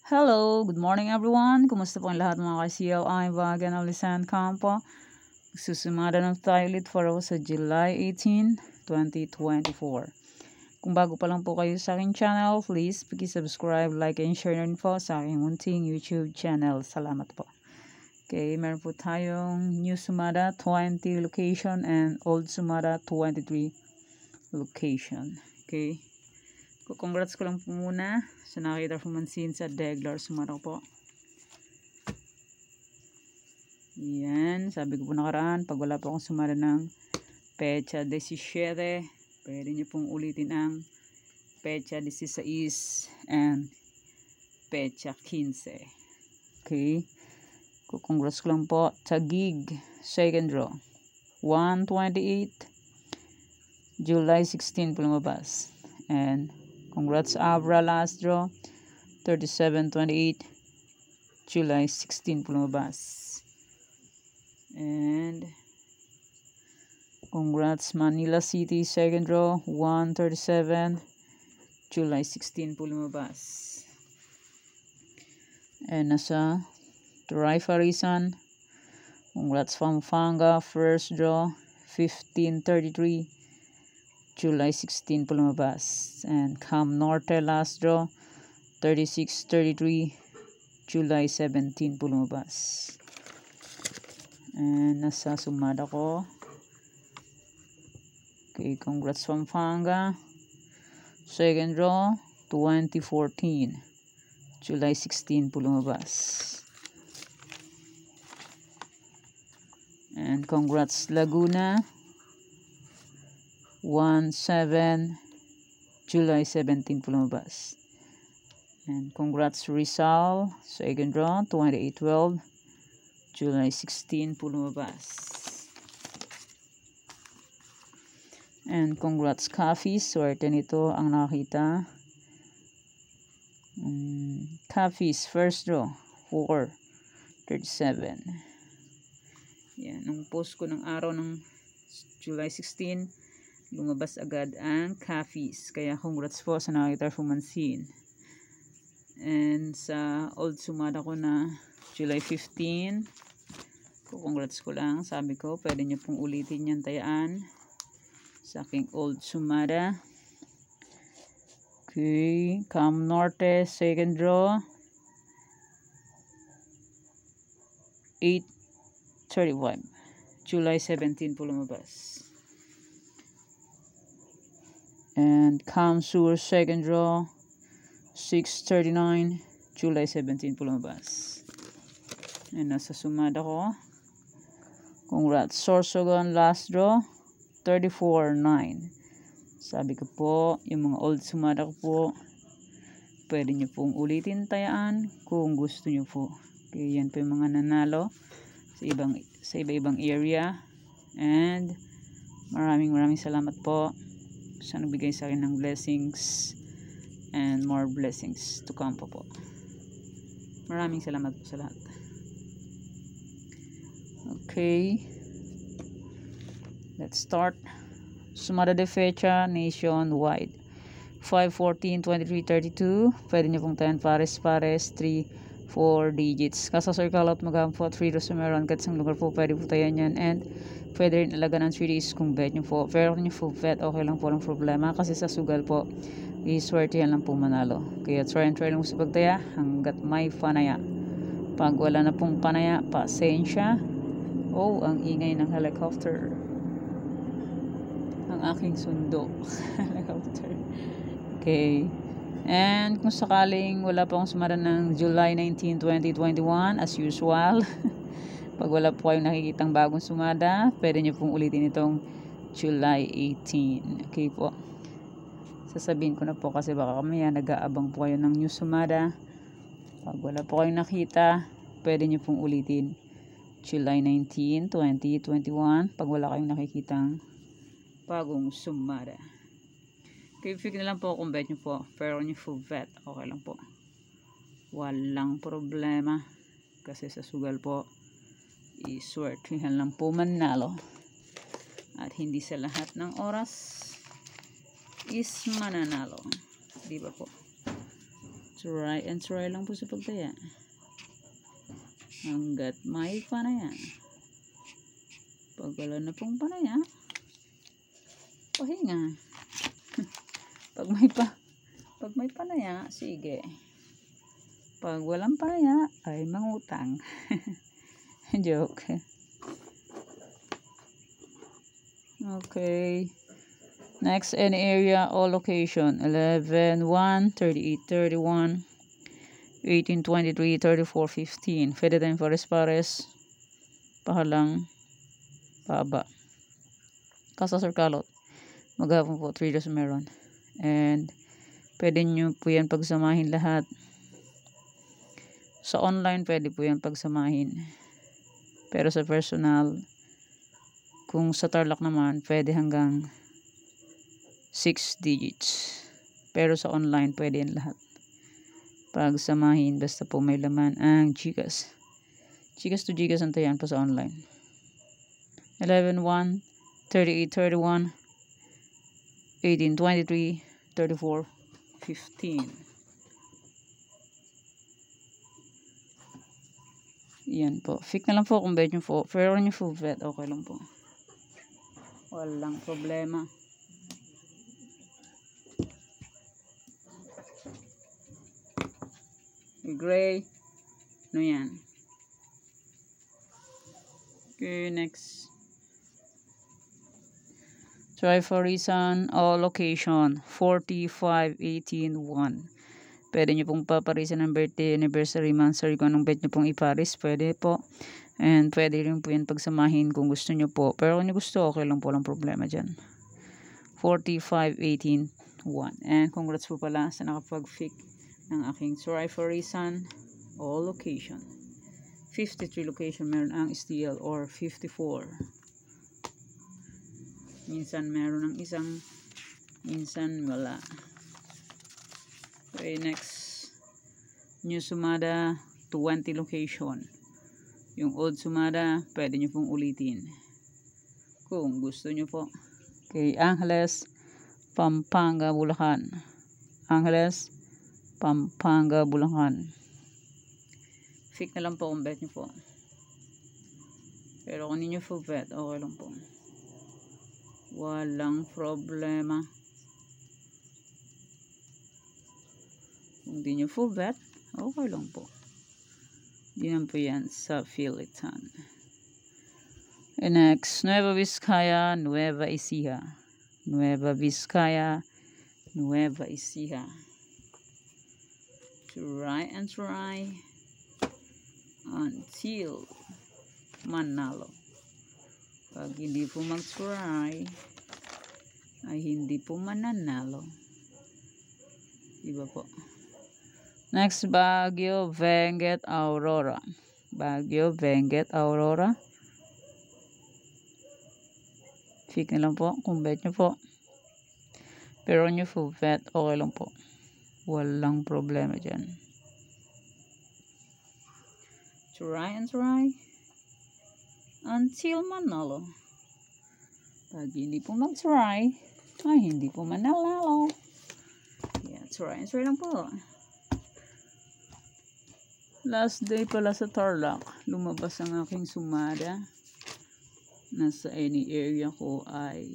Hello, good morning everyone. Kumusta po ang lahat mga ka-CL? I'm Vagan Alisan Campo. Susumada na tayo ulit for sa July 18, 2024. Kung bago pa lang po kayo sa aking channel, please subscribe, like, and share na rin po sa aking munting YouTube channel. Salamat po. Okay, meron po tayong New Sumada 20 location and Old Sumada 23 location. Okay. Congrats ko lang po muna sa nakita pumansin sa Deglar Sumada po. Yan, sabi ko po nakaraan, pag wala po akong sumada ng pecha 17, pwede nyo pong ulitin ang pecha 16 and pecha 15. Okay. Congrats ko lang po. Taguig, second draw. 128, July 16 po lumabas. And congrats Abra, last draw. 37-28, July 16 po lumabas. And congrats Manila City, second draw. 137, July 16 po lumabas. And nasa Tarifa-Rizal, congrats Pampanga, first draw. 15-33, July 16 po lumabas. And Cam Norte, last draw. 36-33, July 17 po lumabas. And nasa sumada ko. Okay, congrats Pampanga. Second draw, 2014, July 16 po lumabas. And congrats Laguna. 1-7, July 17 po lumabas. And congrats Rizal, second draw, 28-12, July 16 po lumabas. And congrats Coffees, swerte nito ang nakita. Coffees, first draw, 4-37. Yan, nung post ko ng araw ng July 16, lumabas agad ang Coffees. Kaya congrats po sa nakita pumansin. And sa Old Sumada ko na July 15, congrats ko lang. Sabi ko, pwede nyo pong ulitin yan tayaan sa aking Old Sumada. Okay, Cam Norte, second draw. 8-35, July 17 po lumabas. And Cam Sur, second draw. 6-39, July 17 po lumabas. And nasa sumada ko. Congrats Sorsogon, last draw. 34-9. Sabi ko po, yung mga old sumada ko po, pwede nyo pong ulitin tayaan kung gusto nyo po. Okay, yan po yung mga nanalo sa iba-ibang area. And maraming salamat po sa nagbigay sa akin ng blessings and more blessings to come po. Maraming salamat po sa lahat. Okay, let's start. Sumada de fecha nationwide. 5, 14, 23, 32. Pwede nyo pong tayan pares 3, 4 digits. Kasa circle out maghahang po 3 rows meron kahit isang lugar po pwede po tayan yan. And pwede rin alaga ng 3 days kung bet nyo po. Pero kung nyo po bet, okay lang po, lang problema. Kasi sa sugal po, iswerte yan lang po manalo. Kaya try lang po sa pagtaya hanggat may panaya. Pag wala na pong panaya, pasensya. Oh, ang ingay ng helicopter. Ang aking sundo. Helicopter. Okay. And kung sakaling wala pa akong sumara ng July 19, 2021, as usual, pag wala po kayong nakikitang bagong sumada, pwede nyo pong ulitin itong July 18. Okay po. Sasabihin ko na po kasi baka kamaya nag-aabang po kayo ng new sumada. Pag wala po kayong nakita, pwede nyo pong ulitin July 19, 2021. Pag wala kayong nakikitang bagong sumada. Okay, figure na lang po kung bet nyo po. Pero nyo full bet, okay lang po. Walang problema. Kasi sa sugal po, iswertihan lang po manalo. At hindi sa lahat ng oras is mananalo. Di ba po? Try and try lang po sa pagtaya. Hanggat may panaya. Pag wala na pong panaya, pahinga. Pag may panaya, sige. Pag walang panaya, ay mangutang. Joke. Okay. Next, any area or location. 11, 1, 38, 31, 18, 23, 34, 15. Pwede tayong pares-pares. Pahalang. Paba. Kasa Kalot. Maghapon po, 3 days meron. And, pwede nyo po yan pagsamahin lahat. Sa online, pwede po yan pagsamahin. Pero sa personal, kung sa Tarlac naman, pwede hanggang 6 digits. Pero sa online, pwede yan lahat. Pagsamahin, basta po may laman ang Gcash. Gcash to Gcash ang tayan pa sa online. 11, 1, 38, 31, 18, 23, 34, 15. Yan po. Fix na lang po kung bet nyo po. Pero nyo full bet, okay lang po. Walang problema. Gray. Ano yan? Okay, next. Try for reason or location. 45, 18, 1. Pwede nyo pong paparisan ng birthday, anniversary, monthsary. Kung anong bet nyo pong iparis, pwede po. And pwede rin po yan pagsamahin kung gusto nyo po. Pero kung nyo gusto, okay lang po, lang problema dyan. 45, 18, 1. And congrats po pala sa nakapag-fic ng aking try for reason o location. 53 location meron ang STL or 54. Minsan meron ng isang, minsan wala. Okay, next. New Sumada 20 location. Yung old Sumada, pwede nyo pong ulitin kung gusto nyo po. Okay, Angeles, Pampanga, Bulacan. Angeles, Pampanga, Bulacan. Fix na lang po kung bet nyo po. Pero kung ninyo full bet, okay lang po. Walang problema. Kung di nyo full bet, okay lang po. Di naman po yan sa Philitan. And next, Nueva Vizcaya, Nueva Ecija. Nueva Vizcaya, Nueva Ecija. Try and try until manalo. Pag hindi po mag-try, ay hindi po mananalo. Diba po? Next, Baguio, Benguet, Aurora. Baguio, Benguet, Aurora. Fix na lang po kung bet nyo po. Pero nyo full bet, okay lang po. Walang problema dyan. Try and try until manalo. Pag hindi po mag-try, ay hindi po manalo. Yeah, try and try lang po. Last day pala sa Tarlac, lumabas ang aking Sumada. Nasa any area ko ay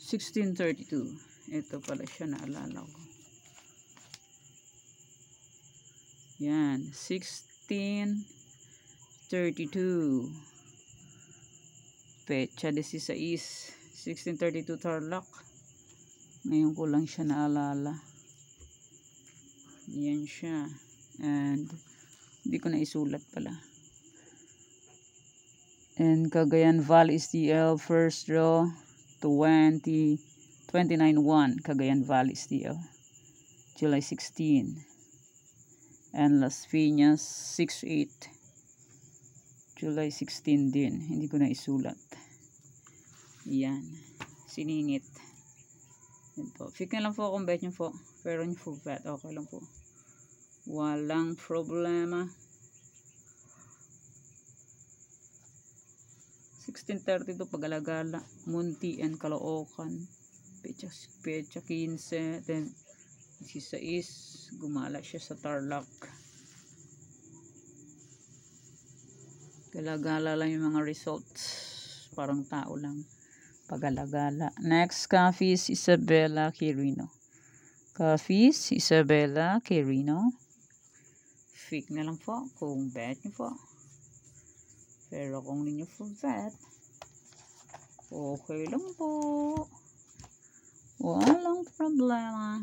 1632. Ito pala siya, naalala ko. Yan, 1632. Pecha 16, 1632 Tarlac. Ngayon ko lang siya naalala. Yan siya. And hindi ko na isulat pala. And Cagayan Valley STL first draw 29-1 Cagayan Valley STL July 16. And Las Piñas 6-8 July 16 din. Hindi ko na isulat. Yan. Siningit. Yan po. Fix na lang po kung bet nyo po. Pero nyo po bet. Okay lang po. Walang problema. 1632 Pag-Alagala, Munti and Caloocan. Pecha 15. Then 16, gumala siya sa Tarlac. Gala-gala lang yung mga results. Parang tao lang. Pagala-gala. Next, Cafis Isabella Quirino. Cafis Isabella Quirino. Fake na lang po kung bet nyo po. Pero kung ninyo po bet, okay lang po. Walang problema.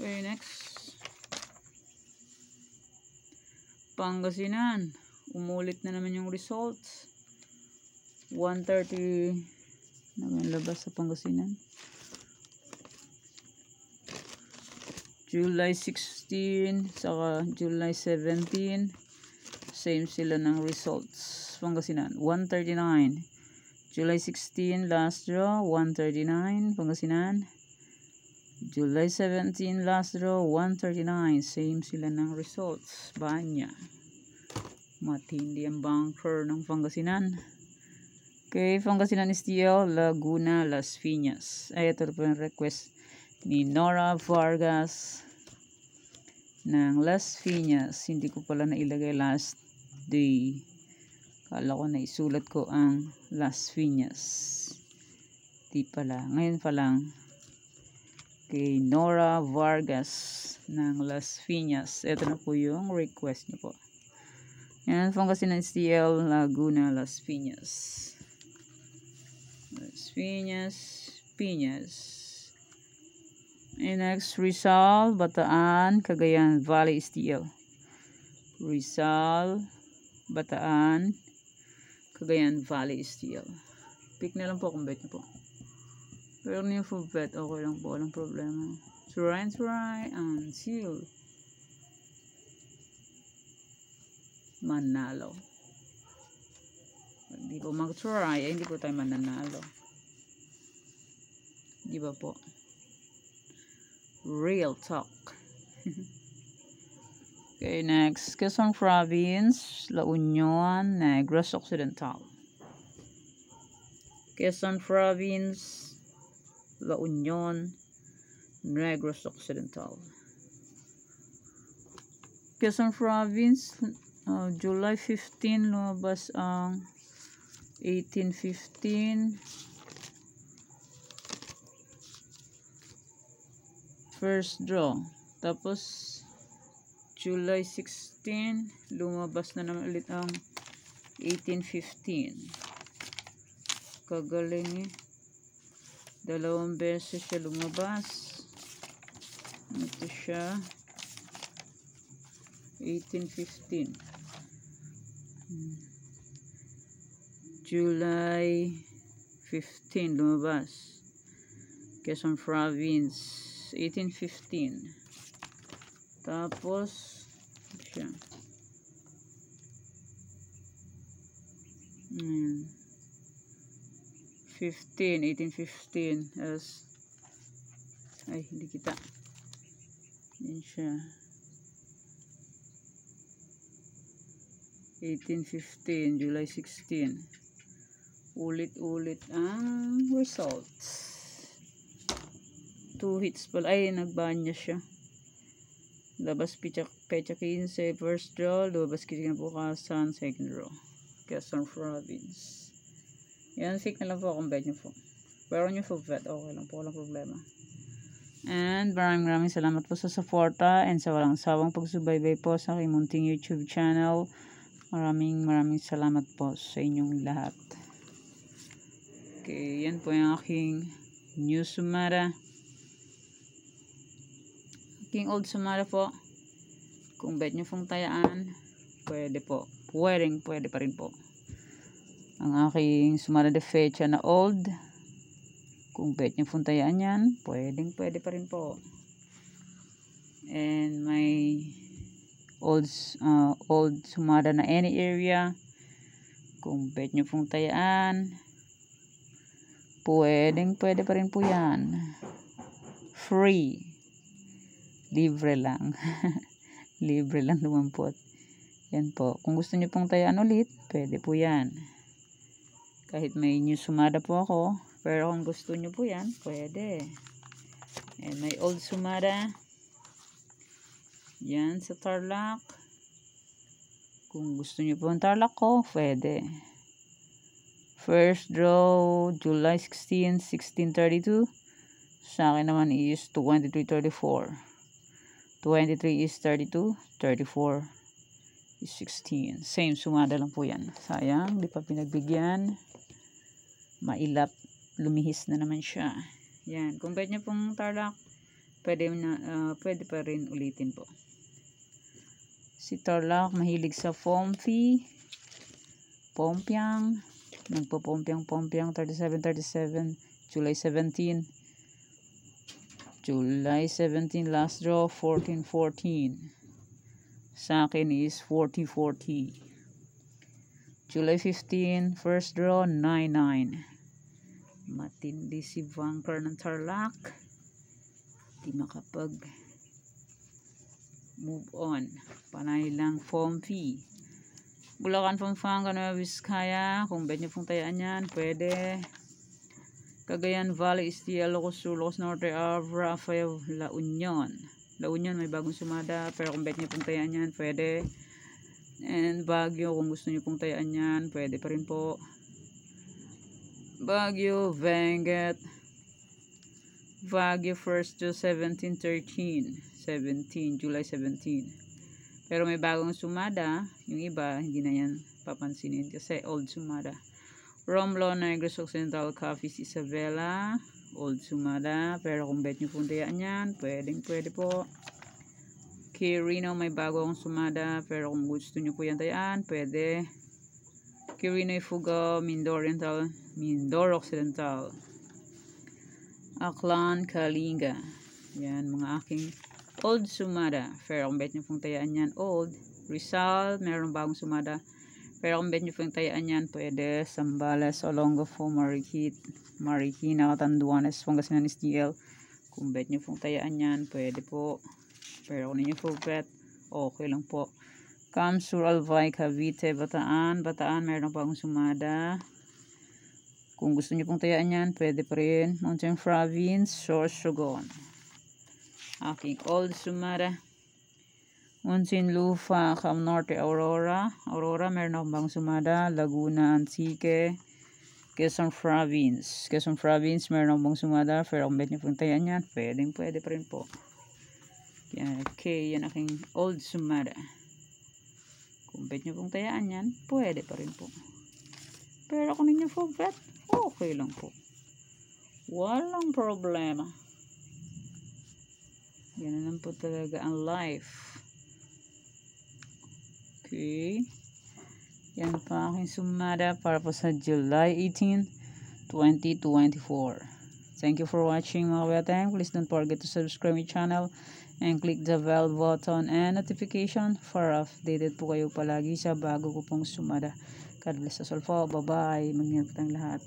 Okay, next. Pangasinan. Umulit na naman yung results. 130 naman labas sa Pangasinan. July 16 saka July 17. Same sila ng results. Pangasinan. 139. July 16 last draw. 139. Pangasinan. July 17 last draw 139, same sila ng results. Banya, matindi ang bunker ng Pangasinan. Okay, Pangasinan STL, Laguna, Las Piñas. Ay, ito po yung request ni Nora Vargas ng Las Piñas. Hindi ko pala nailagay last day. Kala ko na isulat ko ang Las Piñas. Di pala, ngayon pa lang. Kay Nora Vargas ng Las Piñas. Ito na po yung request niyo po. Yan, Pangasinan STL, Laguna, Las Piñas. Las Piñas, Piñas. And next, Rizal, Bataan, Cagayan Valley STL. Rizal, Bataan, Cagayan Valley STL. Pick na lang po kung bet niyo po. Pero niyo for bet, okay lang po, walang problema. Try until manalo. Hindi po mag-try, hindi po tayo mananalo. Di ba po? Real talk. Okay, next. Quezon Province, La Union, Negros Occidental. Quezon Province, La Union, Negros Occidental. Quezon Province, July 15, lumabas ang 1815. First draw. Tapos, July 16, lumabas na naman ulit ang 1815. Kagaling eh. Dalawang beses siya lumabas. Ito siya. 1815. July 15 lumabas. Quezon Province. 1815. Tapos, ito siya. 1815 as ay hindi kita yan siya 1815 July 16 ulit ang results 2 hits pala ay nagbanya siya labas pecha 15 first draw lumabas kinabukasan second draw Quezon Province. Yan, fake na lang po kung bet nyo po. Pero nyo po bet, okay lang po, walang problema. And maraming salamat po sa suporta and sa walang sawang pagsubaybay po sa aking munting YouTube channel. Maraming salamat po sa inyong lahat. Okay, yan po yung aking new sumara. Aking old sumara po. Kung bet nyo pong tayaan, pwede po. Pwede pa rin po. Ang aking sumara de fecha na old. Kung bet nyo pong tayaan yan, pwede pa rin po. And my old sumara na any area. Kung bet nyo pong tayaan, pwede pa rin po yan. Free. Libre lang. Libre lang lumampot. Yan po. Kung gusto nyo pong tayaan ulit, pwede po yan. Kahit may new sumada po ako. Pero kung gusto nyo po yan, pwede. And may old sumada. Yan sa Tarlac. Kung gusto nyo po ang Tarlac ko, pwede. First draw, July 16, 1632. Sa akin naman is 2334. 23 is 32. 34 is 16. Same sumada lang po yan. Sayang, di pa pinagbigyan. Mailap, lumihis na naman siya. Yan, kung bet nyo pong Tarlac, pwede pa rin ulitin po. Si Tarlac mahilig sa Pompi, Pompiang, nagpo-pompiang 37 July 17. July 17 last draw 14 sa akin is 40 July 15 first draw 9 matindi si Vanker ng Tarlac, di makapag move on. Panay lang Pompi. Bulacan, Pampanga, Nueva Vizcaya. Kung bet nyo pong tayaan yan, pwede. Cagayan Valley, Estia, Ilocos Sur, Ilocos Norte, Abra, Fayao, La Union. La Union may bagong sumada, pero kung bet nyo pong tayaan yan, pwede. And Baguio, kung gusto nyo pong tayaan yan, pwede pa rin po. Baguio, Benguet. Baguio first to 17, July 17. Pero may bagong sumada, yung iba, hindi na yan papansinin kasi old sumada. Romblon, Negros Occidental, Capiz, Isabela, old sumada. Pero kung bet nyo puntayaan yan, pwede po. Quirino, may bagong sumada, pero kung gusto nyo po yan tayaan, pwede. Quirino, Ifugao, Mindoro Occidental. Aklan, Kalinga. Yan, mga aking old sumada. Pero kung bet nyo pong tayaan yan, old. Rizal, meron bagong sumada. Pero kung bet nyo pong tayaan yan, pwede. Zambales, Olongapo, Marikina, Catanduanes, Pangasinan, STL. Kung bet nyo pong tayaan yan, pwede po. Pero kung ninyo po bet, okay lang po. Kamsur, Albay, Cavite, Bataan, meron bagong sumada. Kung gusto nyo pong tayaan yan, pwede pa rin. Mountain Province, Sorsogon. Aking old sumada. Muntinlupa, Cam Norte, Aurora, meron akong bagong sumada. Laguna, Antique, Quezon Province, meron akong bagong sumada. Pero kung bet nyo pong tayaan yan, pwede pa rin po. Yan, okay, yan aking old sumada. Kung bet nyo pong tayaan yan, pwede pa rin po. Pero kung ninyo po bet, okay lang po. Walang problema. Yan lang po talaga ang life. Okay. Yan pa aking sumada para po sa July 18, 2024. Thank you for watching mga kabeteng. Please don't forget to subscribe my channel and click the bell button and notification para updated po kayo palagi sa bago ko pong sumada. God bless us all po. Bye-bye. Mag-ingat po tayong lahat.